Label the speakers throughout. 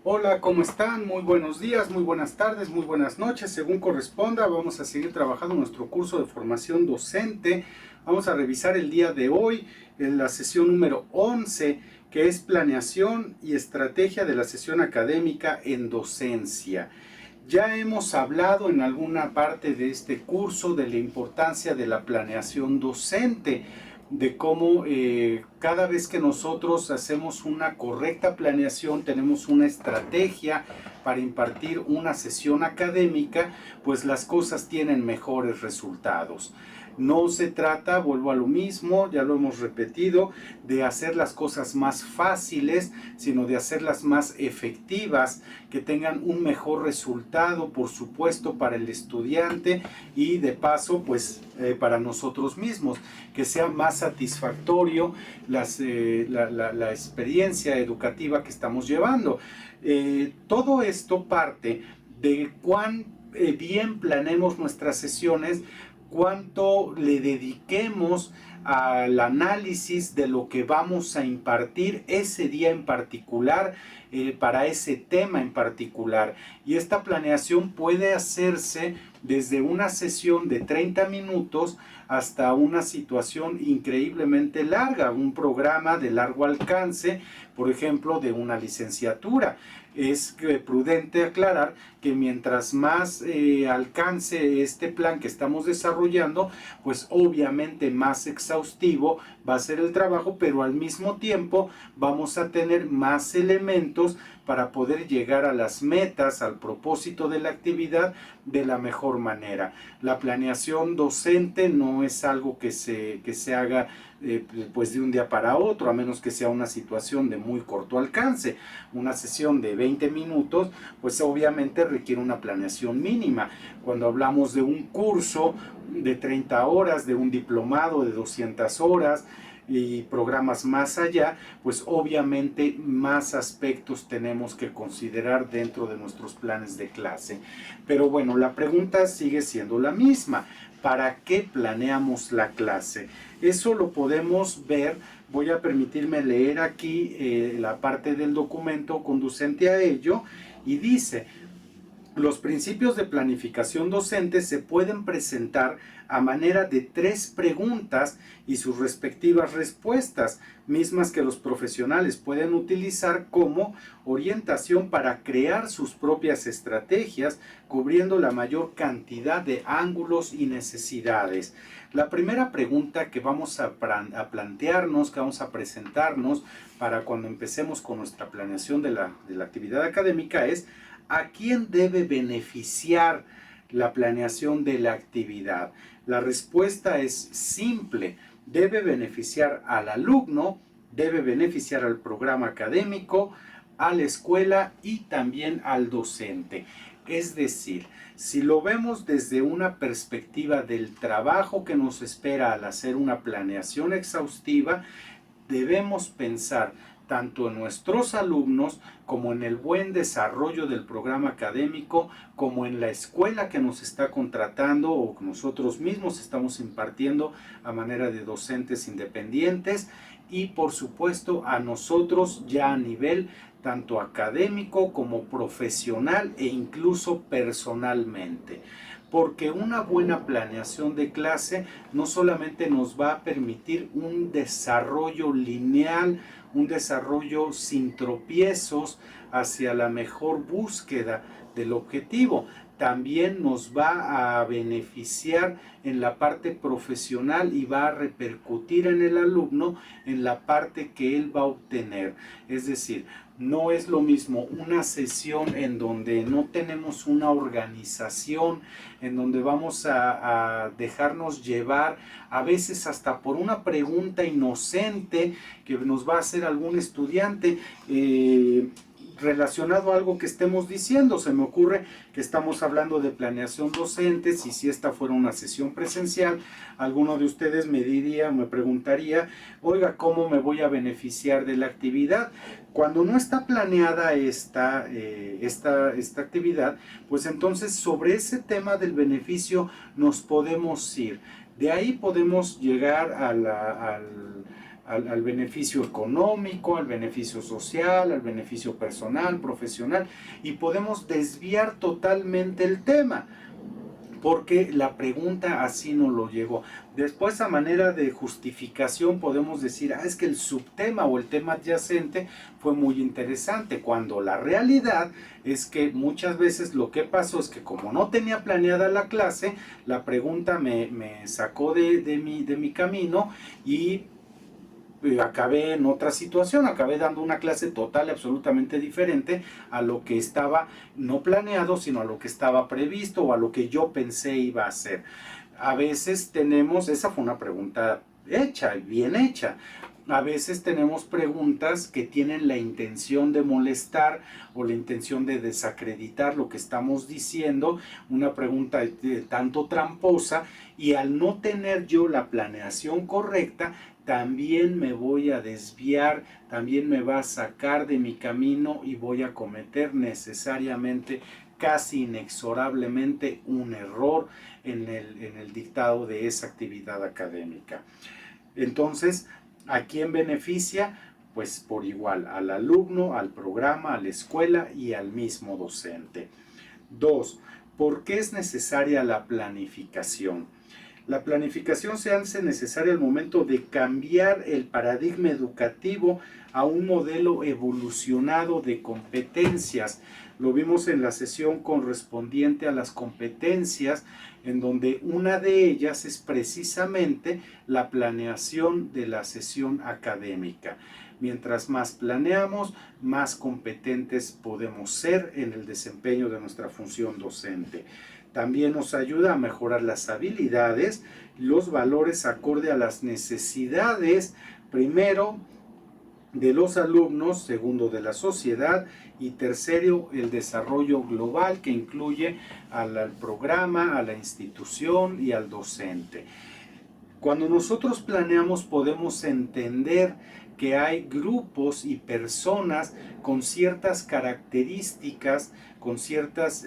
Speaker 1: Hola, ¿cómo están? Muy buenos días, muy buenas tardes, muy buenas noches, según corresponda. Vamos a seguir trabajando nuestro curso de formación docente. Vamos a revisar el día de hoy en la sesión número 11, que es planeación y estrategia de la sesión académica en docencia. Ya hemos hablado en alguna parte de este curso de la importancia de la planeación docente, de cómo cada vez que nosotros hacemos una correcta planeación, tenemos una estrategia para impartir una sesión académica, pues las cosas tienen mejores resultados. No se trata, vuelvo a lo mismo, ya lo hemos repetido, de hacer las cosas más fáciles, sino de hacerlas más efectivas, que tengan un mejor resultado, por supuesto, para el estudiante y de paso, pues, para nosotros mismos, que sea más satisfactorio la experiencia educativa que estamos llevando. Todo esto parte de cuán bien planeemos nuestras sesiones, cuánto le dediquemos al análisis de lo que vamos a impartir ese día en particular, para ese tema en particular. Y esta planeación puede hacerse desde una sesión de 30 minutos hasta una situación increíblemente larga, un programa de largo alcance, por ejemplo, de una licenciatura. Es prudente aclarar que mientras más alcance este plan que estamos desarrollando, pues obviamente más exhaustivo va a ser el trabajo, pero al mismo tiempo vamos a tener más elementos para poder llegar a las metas, al propósito de la actividad de la mejor manera. La planeación docente no es algo que se haga pues de un día para otro, a menos que sea una situación de muy corto alcance. Una sesión de 20 minutos, pues obviamente requiere una planeación mínima. Cuando hablamos de un curso de 30 horas, de un diplomado de 200 horas, y programas más allá, pues obviamente más aspectos tenemos que considerar dentro de nuestros planes de clase. Pero bueno, la pregunta sigue siendo la misma: ¿para qué planeamos la clase? Eso lo podemos ver. Voy a permitirme leer aquí la parte del documento conducente a ello, y dice: los principios de planificación docente se pueden presentar a manera de 3 preguntas y sus respectivas respuestas, mismas que los profesionales pueden utilizar como orientación para crear sus propias estrategias, cubriendo la mayor cantidad de ángulos y necesidades. La primera pregunta que vamos a plantearnos, que vamos a presentarnos para cuando empecemos con nuestra planeación de la actividad académica es: ¿a quién debe beneficiar la planeación de la actividad? La respuesta es simple: debe beneficiar al alumno, debe beneficiar al programa académico, a la escuela y también al docente. Es decir, si lo vemos desde una perspectiva del trabajo que nos espera al hacer una planeación exhaustiva, debemos pensar tanto en nuestros alumnos como en el buen desarrollo del programa académico, como en la escuela que nos está contratando o que nosotros mismos estamos impartiendo a manera de docentes independientes, y por supuesto a nosotros ya a nivel tanto académico como profesional e incluso personalmente. Porque una buena planeación de clase no solamente nos va a permitir un desarrollo lineal, un desarrollo sin tropiezos hacia la mejor búsqueda del objetivo, también nos va a beneficiar en la parte profesional y va a repercutir en el alumno en la parte que él va a obtener. Es decir, no es lo mismo una sesión en donde no tenemos una organización, en donde vamos a dejarnos llevar a veces hasta por una pregunta inocente que nos va a hacer algún estudiante, relacionado a algo que estemos diciendo. Se me ocurre que estamos hablando de planeación docente. Si esta fuera una sesión presencial, alguno de ustedes me preguntaría: oiga, ¿cómo me voy a beneficiar de la actividad? Cuando no está planeada esta actividad, pues entonces sobre ese tema del beneficio nos podemos ir. De ahí podemos llegar al beneficio económico, al beneficio social, al beneficio personal, profesional, y podemos desviar totalmente el tema, porque la pregunta así no lo llegó. Después, a manera de justificación, podemos decir, es que el subtema o el tema adyacente fue muy interesante, cuando la realidad es que muchas veces lo que pasó es que como no tenía planeada la clase, la pregunta me sacó de mi camino y acabé en otra situación, acabé dando una clase total y absolutamente diferente a lo que estaba no planeado, sino a lo que estaba previsto o a lo que yo pensé iba a hacer. A veces tenemos, esa fue una pregunta hecha, bien hecha. A veces tenemos preguntas que tienen la intención de molestar o la intención de desacreditar lo que estamos diciendo, una pregunta tanto tramposa, y al no tener yo la planeación correcta, también me voy a desviar, también me va a sacar de mi camino y voy a cometer necesariamente, casi inexorablemente, un error en el dictado de esa actividad académica. Entonces, ¿a quién beneficia? Pues por igual, al alumno, al programa, a la escuela y al mismo docente. 2. ¿Por qué es necesaria la planificación? La planificación se hace necesaria al momento de cambiar el paradigma educativo a un modelo evolucionado de competencias. Lo vimos en la sesión correspondiente a las competencias, en donde una de ellas es precisamente la planeación de la sesión académica. Mientras más planeamos, más competentes podemos ser en el desempeño de nuestra función docente. También nos ayuda a mejorar las habilidades, los valores acorde a las necesidades, primero, de los alumnos, segundo, de la sociedad, y tercero, el desarrollo global que incluye al programa, a la institución y al docente. Cuando nosotros planeamos, podemos entender que hay grupos y personas con ciertas características, con ciertas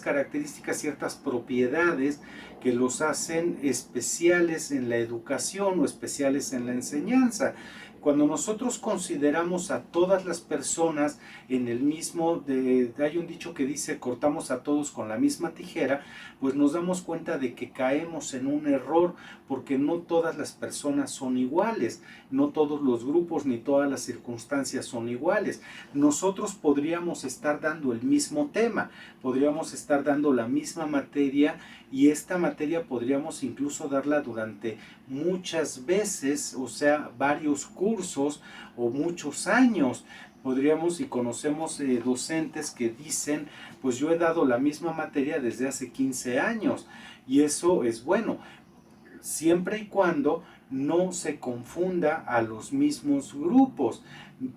Speaker 1: características, ciertas propiedades que los hacen especiales en la educación o especiales en la enseñanza. Cuando nosotros consideramos a todas las personas en el mismo, hay un dicho que dice cortamos a todos con la misma tijera, pues nos damos cuenta de que caemos en un error, porque no todas las personas son iguales, no todos los grupos ni todas las circunstancias son iguales. Nosotros podríamos estar dando el mismo tema, podríamos estar dando la misma materia, y esta materia podríamos incluso darla durante muchas veces, o sea, varios cursos o muchos años. Podríamos, y conocemos docentes que dicen, pues yo he dado la misma materia desde hace 15 años, y eso es bueno, siempre y cuando no se confunda a los mismos grupos.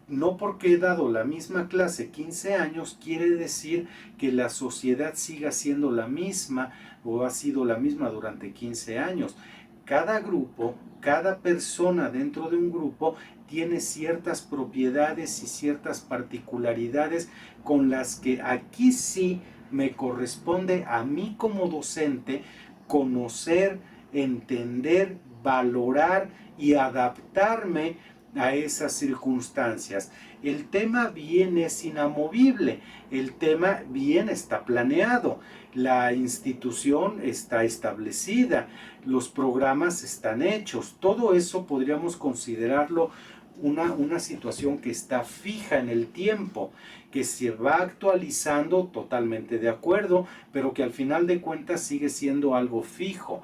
Speaker 1: No porque he dado la misma clase 15 años quiere decir que la sociedad siga siendo la misma o ha sido la misma durante 15 años. Cada grupo, cada persona dentro de un grupo tiene ciertas propiedades y ciertas particularidades con las que aquí sí me corresponde a mí como docente conocer, entender, valorar y adaptarme a esas circunstancias. El tema bien es inamovible, el tema bien está planeado, la institución está establecida, los programas están hechos, todo eso podríamos considerarlo una situación que está fija en el tiempo, que se va actualizando, totalmente de acuerdo, pero que al final de cuentas sigue siendo algo fijo.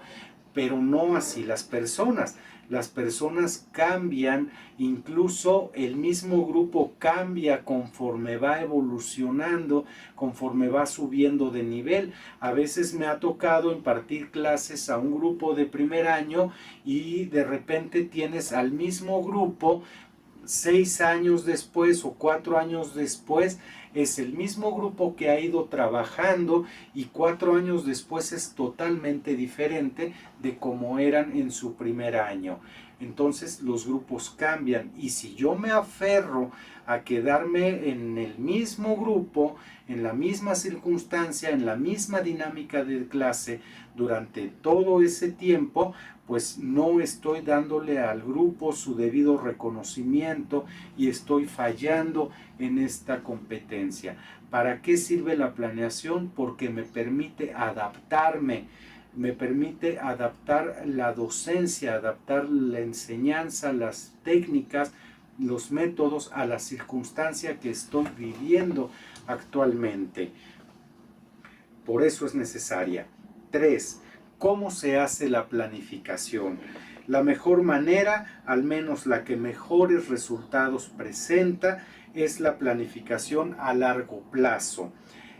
Speaker 1: Pero no así las personas. Las personas cambian, incluso el mismo grupo cambia conforme va evolucionando, conforme va subiendo de nivel. A veces me ha tocado impartir clases a un grupo de primer año y de repente tienes al mismo grupo 6 años después o 4 años después. Es el mismo grupo que ha ido trabajando, y 4 años después es totalmente diferente de como eran en su primer año. entonces los grupos cambian. Y si yo me aferro a quedarme en el mismo grupo, en la misma circunstancia, en la misma dinámica de clase durante todo ese tiempo, pues no estoy dándole al grupo su debido reconocimiento y estoy fallando en esta competencia. ¿Para qué sirve la planeación? Porque me permite adaptarme, me permite adaptar la docencia, adaptar la enseñanza, las técnicas, los métodos a la circunstancia que estoy viviendo actualmente. Por eso es necesaria. 3. ¿Cómo se hace la planificación? La mejor manera, al menos la que mejores resultados presenta, es la planificación a largo plazo.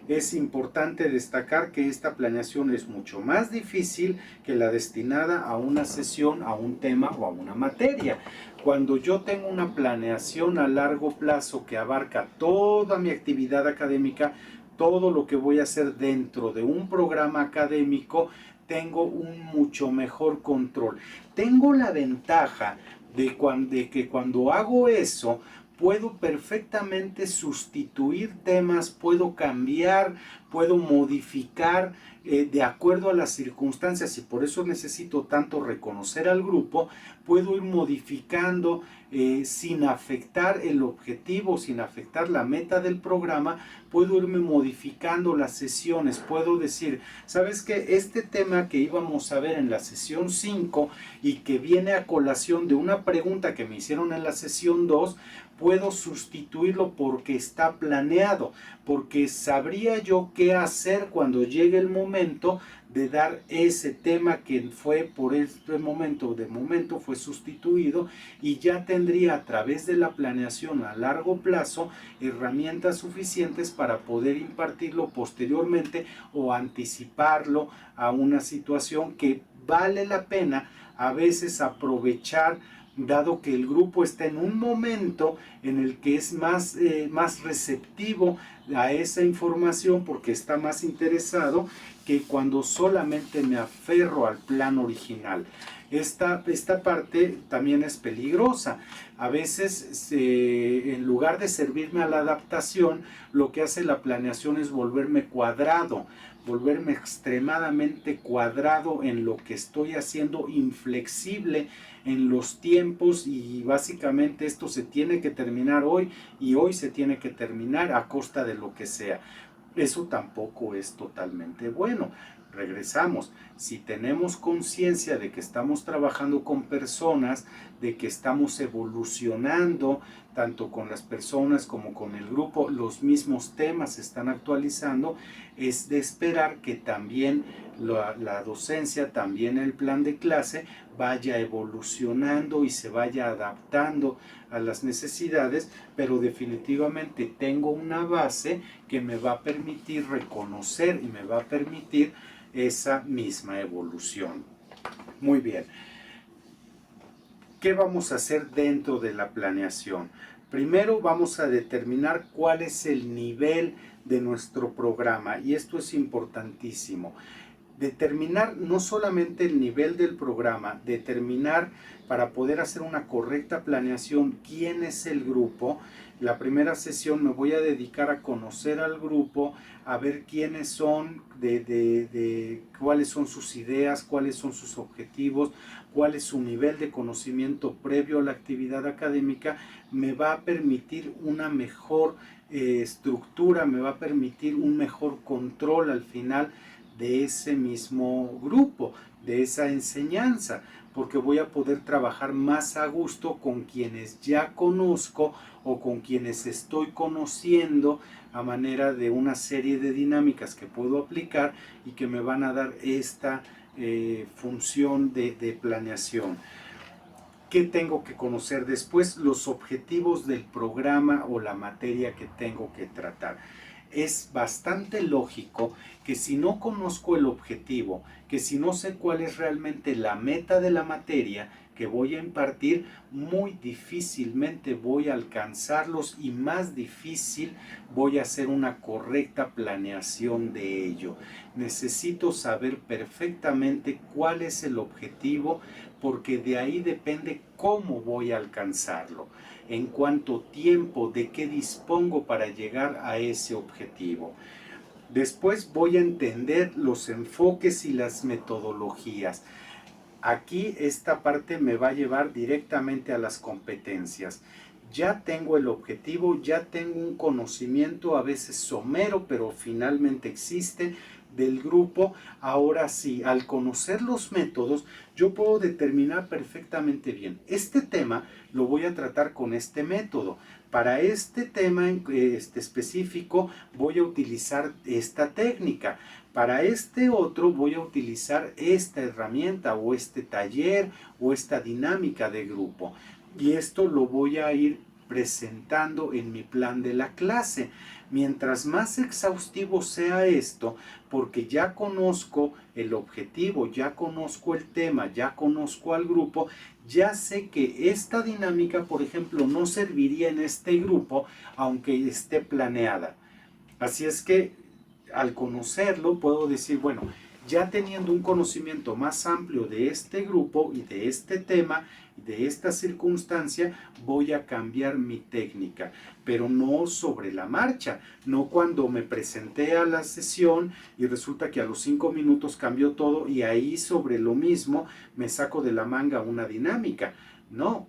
Speaker 1: Es importante destacar que esta planeación es mucho más difícil que la destinada a una sesión, a un tema o a una materia. Cuando yo tengo una planeación a largo plazo que abarca toda mi actividad académica, todo lo que voy a hacer dentro de un programa académico, tengo un mucho mejor control. Tengo la ventaja de que cuando hago eso, puedo perfectamente sustituir temas, puedo cambiar, puedo modificar de acuerdo a las circunstancias, y por eso necesito tanto reconocer al grupo. Puedo ir modificando sin afectar el objetivo, sin afectar la meta del programa. Puedo irme modificando las sesiones, puedo decir, ¿sabes qué? Este tema que íbamos a ver en la sesión 5 y que viene a colación de una pregunta que me hicieron en la sesión 2, puedo sustituirlo porque está planeado, porque sabría yo qué hacer cuando llegue el momento de dar ese tema que fue por este momento, de momento fue sustituido, y ya tendría a través de la planeación a largo plazo herramientas suficientes para poder impartirlo posteriormente o anticiparlo a una situación que vale la pena a veces aprovechar, dado que el grupo está en un momento en el que es más receptivo a esa información porque está más interesado que cuando solamente me aferro al plan original. Esta parte también es peligrosa. A veces, en lugar de servirme a la adaptación, lo que hace la planeación es volverme cuadrado, volverme extremadamente cuadrado en lo que estoy haciendo, inflexible en los tiempos, y básicamente esto se tiene que terminar hoy y hoy se tiene que terminar a costa de lo que sea. Eso tampoco es totalmente bueno. Regresamos. Si tenemos conciencia de que estamos trabajando con personas, de que estamos evolucionando tanto con las personas como con el grupo, los mismos temas se están actualizando, es de esperar que también la docencia, también el plan de clase vaya evolucionando y se vaya adaptando a las necesidades, pero definitivamente tengo una base que me va a permitir reconocer y me va a permitir esa misma evolución. Muy bien. ¿Qué vamos a hacer dentro de la planeación? Primero vamos a determinar cuál es el nivel de nuestro programa, y esto es importantísimo. Determinar no solamente el nivel del programa, determinar para poder hacer una correcta planeación quién es el grupo. La primera sesión me voy a dedicar a conocer al grupo, a ver quiénes son, cuáles son sus ideas, cuáles son sus objetivos, cuál es su nivel de conocimiento previo a la actividad académica. Me va a permitir una mejor estructura, me va a permitir un mejor control al final de ese mismo grupo, de esa enseñanza, porque voy a poder trabajar más a gusto con quienes ya conozco o con quienes estoy conociendo, a manera de una serie de dinámicas que puedo aplicar y que me van a dar esta función de planeación. ¿Qué tengo que conocer después? Los objetivos del programa o la materia que tengo que tratar. Es bastante lógico que si no conozco el objetivo, que si no sé cuál es realmente la meta de la materia, que voy a impartir, muy difícilmente voy a alcanzarlos y más difícil voy a hacer una correcta planeación de ello. Necesito saber perfectamente cuál es el objetivo, porque de ahí depende cómo voy a alcanzarlo, en cuánto tiempo, de qué dispongo para llegar a ese objetivo. Después voy a entender los enfoques y las metodologías. Aquí esta parte me va a llevar directamente a las competencias. Ya tengo el objetivo, ya tengo un conocimiento a veces somero, pero finalmente existe, del grupo. Ahora sí, al conocer los métodos, yo puedo determinar perfectamente bien. Este tema lo voy a tratar con este método. Para este tema específico voy a utilizar esta técnica. Para este otro voy a utilizar esta herramienta o este taller o esta dinámica de grupo. Y esto lo voy a ir presentando en mi plan de la clase. Mientras más exhaustivo sea esto, porque ya conozco el objetivo, ya conozco el tema, ya conozco al grupo, ya sé que esta dinámica, por ejemplo, no serviría en este grupo aunque esté planeada. Así es que al conocerlo puedo decir, bueno, ya teniendo un conocimiento más amplio de este grupo y de este tema, de esta circunstancia, voy a cambiar mi técnica, pero no sobre la marcha, no cuando me presenté a la sesión y resulta que a los 5 minutos cambió todo y ahí sobre lo mismo me saco de la manga una dinámica. No,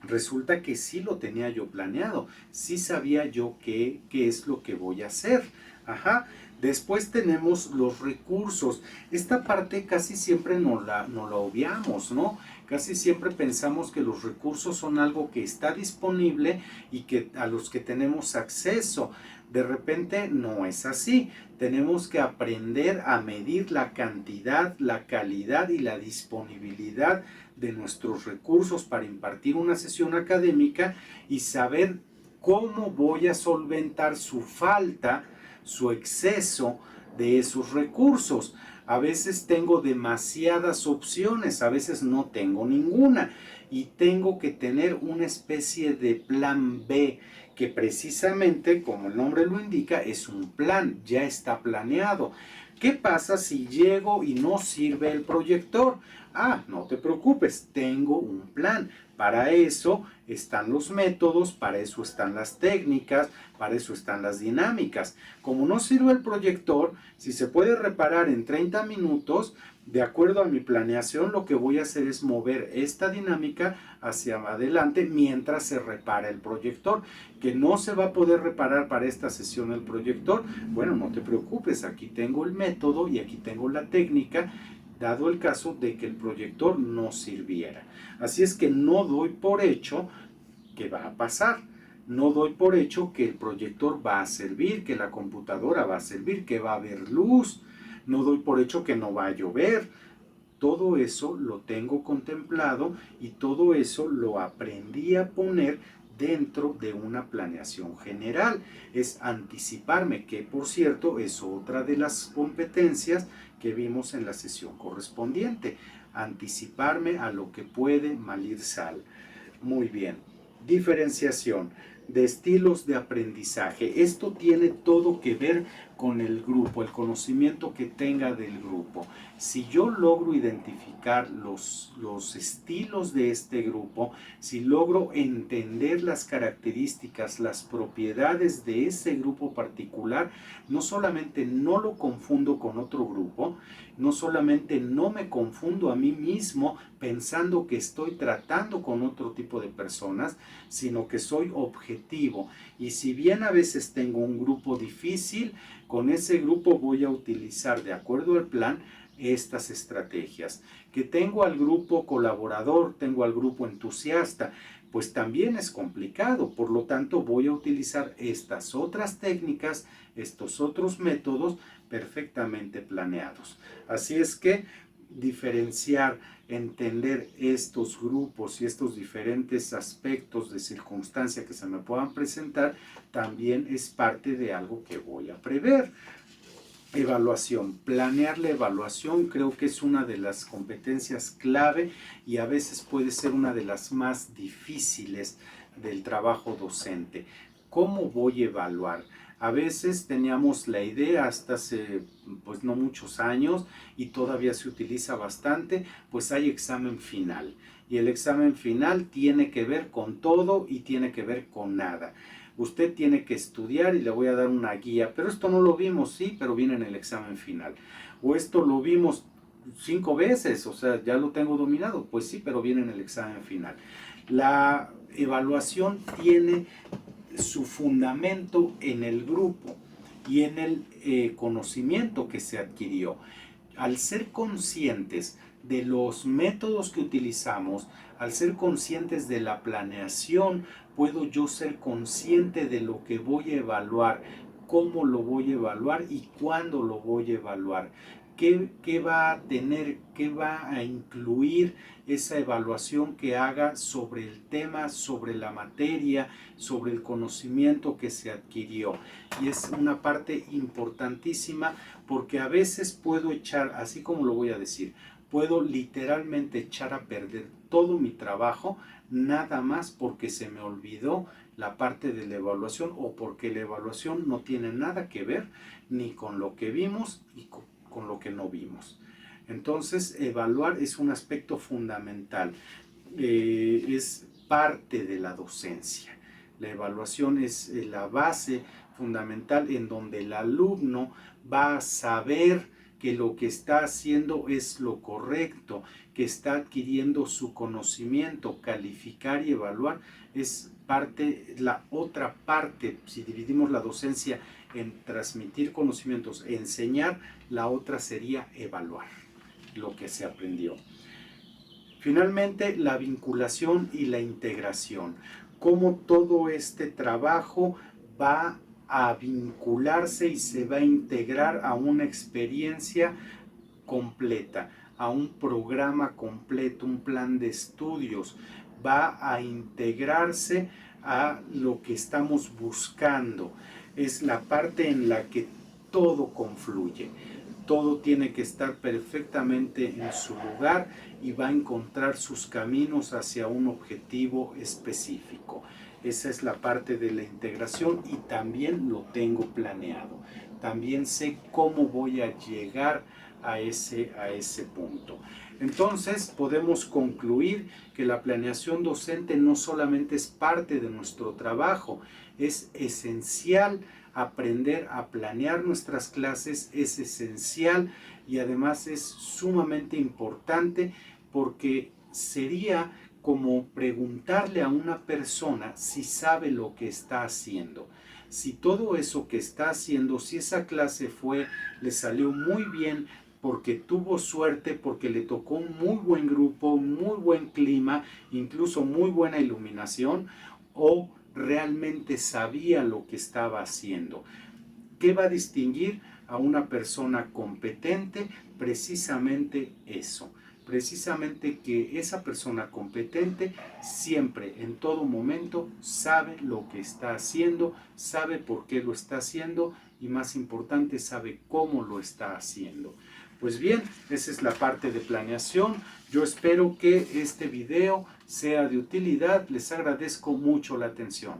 Speaker 1: resulta que sí lo tenía yo planeado, sí sabía yo qué es lo que voy a hacer. Ajá. Después tenemos los recursos. Esta parte casi siempre no la obviamos, ¿no? Casi siempre pensamos que los recursos son algo que está disponible y que a los que tenemos acceso. De repente no es así. Tenemos que aprender a medir la cantidad, la calidad y la disponibilidad de nuestros recursos para impartir una sesión académica y saber cómo voy a solventar su falta, su exceso de esos recursos. A veces tengo demasiadas opciones, a veces no tengo ninguna y tengo que tener una especie de plan B, que precisamente, como el nombre lo indica, es un plan, ya está planeado. ¿Qué pasa si llego y no sirve el proyector? Ah, no te preocupes, tengo un plan. Para eso están los métodos, para eso están las técnicas, para eso están las dinámicas. Como no sirve el proyector, si se puede reparar en 30 minutos, de acuerdo a mi planeación, lo que voy a hacer es mover esta dinámica hacia adelante mientras se repara el proyector. Que no se va a poder reparar para esta sesión el proyector, bueno, no te preocupes, aquí tengo el método y aquí tengo la técnica, dado el caso de que el proyector no sirviera. Así es que no doy por hecho que va a pasar. No doy por hecho que el proyector va a servir, que la computadora va a servir, que va a haber luz. No doy por hecho que no va a llover. Todo eso lo tengo contemplado y todo eso lo aprendí a poner dentro de una planeación general. Es anticiparme, que por cierto es otra de las competencias que vimos en la sesión correspondiente. Anticiparme a lo que puede mal ir sal. Muy bien. Diferenciación de estilos de aprendizaje. Esto tiene todo que ver con el grupo, el conocimiento que tenga del grupo. Si yo logro identificar los estilos de este grupo, si logro entender las características, las propiedades de ese grupo particular, no solamente no lo confundo con otro grupo, no solamente no me confundo a mí mismo pensando que estoy tratando con otro tipo de personas, sino que soy objetivo. Y si bien a veces tengo un grupo difícil, con ese grupo voy a utilizar, de acuerdo al plan, estas estrategias. Que tengo al grupo colaborador, tengo al grupo entusiasta, pues también es complicado. Por lo tanto, voy a utilizar estas otras técnicas, estos otros métodos perfectamente planeados. Así es que diferenciar, entender estos grupos y estos diferentes aspectos de circunstancia que se me puedan presentar, también es parte de algo que voy a prever. Evaluación. Planear la evaluación creo que es una de las competencias clave y a veces puede ser una de las más difíciles del trabajo docente. ¿Cómo voy a evaluar? A veces teníamos la idea hasta hace pues no muchos años y todavía se utiliza bastante, pues hay examen final. Y el examen final tiene que ver con todo y tiene que ver con nada. Usted tiene que estudiar y le voy a dar una guía, pero esto no lo vimos, sí, pero viene en el examen final. O esto lo vimos 5 veces, o sea, ya lo tengo dominado, pues sí, pero viene en el examen final. La evaluación tiene su fundamento en el grupo y en el conocimiento que se adquirió. Al ser conscientes de los métodos que utilizamos, al ser conscientes de la planeación, puedo yo ser consciente de lo que voy a evaluar, cómo lo voy a evaluar y cuándo lo voy a evaluar. ¿Qué va a tener, qué va a incluir esa evaluación que haga sobre el tema, sobre la materia, sobre el conocimiento que se adquirió? Y es una parte importantísima porque a veces puedo echar, así como lo voy a decir, puedo literalmente echar a perder todo mi trabajo nada más porque se me olvidó la parte de la evaluación o porque la evaluación no tiene nada que ver ni con lo que vimos y con lo que no vimos. Entonces, evaluar es un aspecto fundamental, es parte de la docencia. La evaluación es la base fundamental en donde el alumno va a saber que lo que está haciendo es lo correcto, que está adquiriendo su conocimiento. Calificar y evaluar es parte, la otra parte. Si dividimos la docencia en transmitir conocimientos e enseñar, la otra sería evaluar lo que se aprendió. Finalmente, la vinculación y la integración. Cómo todo este trabajo va a vincularse y se va a integrar a una experiencia completa, a un programa completo, un plan de estudios. Va a integrarse a lo que estamos buscando. Es la parte en la que todo confluye. Todo tiene que estar perfectamente en su lugar y va a encontrar sus caminos hacia un objetivo específico. Esa es la parte de la integración y también lo tengo planeado. También sé cómo voy a llegar a ese punto. Entonces podemos concluir que la planeación docente no solamente es parte de nuestro trabajo, es esencial aprender a planear nuestras clases, es esencial y además es sumamente importante porque sería como preguntarle a una persona si sabe lo que está haciendo. Si todo eso que está haciendo, si esa clase le salió muy bien porque tuvo suerte, porque le tocó un muy buen grupo, muy buen clima, incluso muy buena iluminación, o realmente sabía lo que estaba haciendo. ¿Qué va a distinguir a una persona competente? Precisamente eso. Precisamente que esa persona competente siempre, en todo momento, sabe lo que está haciendo, sabe por qué lo está haciendo y más importante, sabe cómo lo está haciendo. Pues bien, esa es la parte de planeación. Yo espero que este video sea de utilidad. Les agradezco mucho la atención.